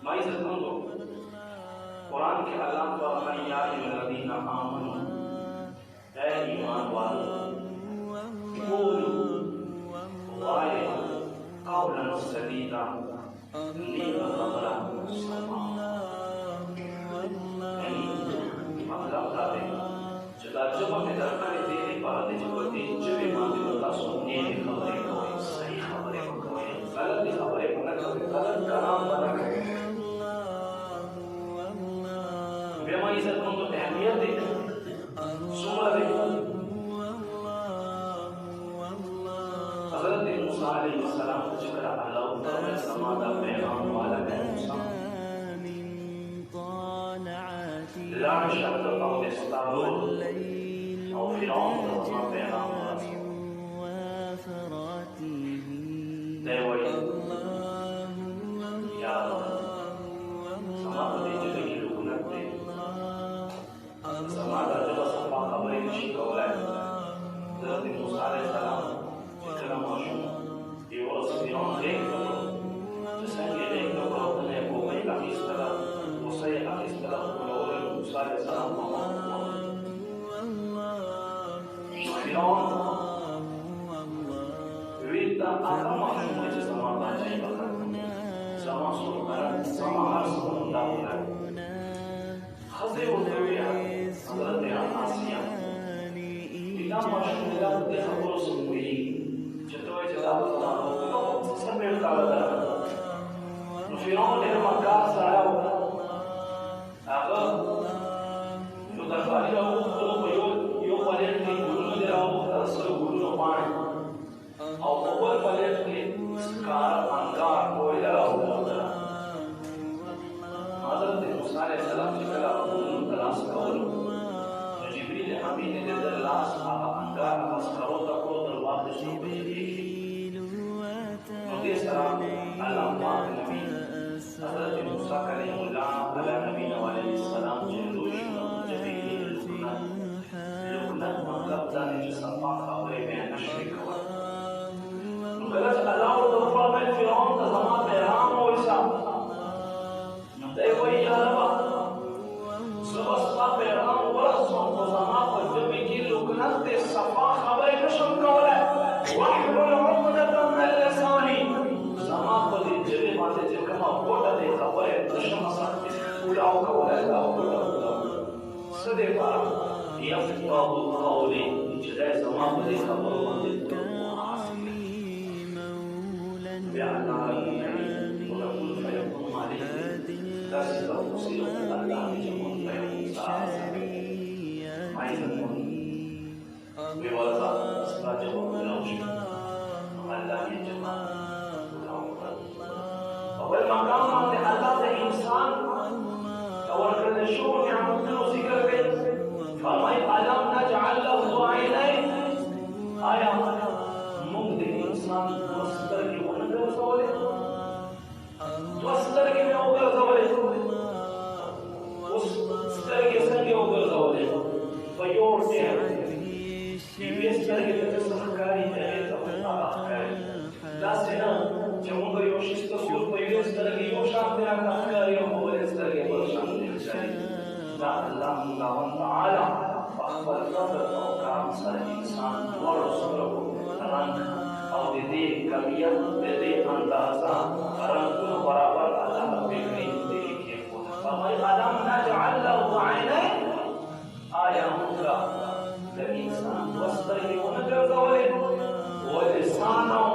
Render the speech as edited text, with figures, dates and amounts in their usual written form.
माई ज़रूर कुरान के अल्लाह फरमाए या अय्युहल्लज़ीना आमनू, ऐ ईमान वालों, क़ूलू क़ौलन सदीदा, नीक ख़बरा समा। यानी मतलब ताते जदा जब में दरकार देने पाते जब ते जब मांगे बता सुनने की खबरें कोई सही खबरें कोई गलत खबरें न कोई गलत कलाम बना के बेमाई से तुम तो अहमियत दे सुमर दे हज़रत मूसा अलैहिस्सलाम को जिक्र अल्लाह ताला समादा पैगाम वाला है मूसा ला शक और इस्तारोल और फिरौन का पैगाम देवई या समादा जो की लुकनत दे समादा जो सफा खबरें नशी कौला है हज़रत मूसा अलैहिस्सलाम जिक्र माशूम ये वो फिरौन देख तो जैसे देख तो ने को भाई का इस तरह उसे इस तरह मूसा अलैहिस्सलाम फिरौन विविधता आका माशूम है समादा चाहिए बकर समा सुकर समा हर सुंदा होना खज़े होते हुए हज़रत आसिया इतना माशूम है कि खबर सुनी चतुर चला तो सब में काला था फिरौन ने मक्का से आया होगा आगे जो दरबारी लोग यो पलेट के गुरु ने आओ असल गुरु नो पाए और ओवर पलेट के कार अंगार कोई लगा हुआ हज़रत मूसा अलैहिस्सलाम की कला गुरु तलाश करो जिब्रील अमीन ने दरलास अंगार बस करो तक दरबार से शुरू नबी सलाम अल्लाह पाक नबी हज़रत मूसा कलीमुल्लाह अला नबी अलैहिस्सलाम जरूर जबील लुकनत मतलब जाने जो सफा खबरें में नशर खबर गलत अल्लाह और तौफा में फिरौन का जमा पैगाम हो ऐसा देखो ये अलावा सबस्ता पैगाम वरसों को जमा पर जब की लुकनत से सफा खबरें नशर कौला वाहिबुल उक़दतम मिन लिसानी जमा को जबे माते जो कमा कोटा दे खबरें नशर मसाल पूरा कौला सदे पारा यफ्ताहु क़ौली जदा जमा को दे खबर माते बेअना वरकुल फयकुन मालिक दस तफसील अल्लाह ने जो बेवज़ा इसका जवाब नौश अल्लाह ने जवाब अव्वल मकाम में अल्लाह ने इंसान और करशो नियामत को जिक्र किया फरमाए अलम नजअल लहु आइनैन आया मुग्ध इंसान वस्तर के वनगर सोले वस्तर के में उगर सोले उस स्तर के संगे उगर सोले फयोर से Investire che सरकारी la sera c'è un po' io sto sul poi io sto che io शांति रखता हूँ io बोले इस तरह के बोल शांति चाहिए ना अल्लाह ताला अकबर कदर और काम सर इंसान और उसको रंग और दे कमियां दे अंदाजा रंग को बराबर अल्लाह बेहतरीन देखिए फरमाए आदम नजअल लहु आइनैन आया होगा इंसान वस्तर के उनके ज़वले वो लिसान और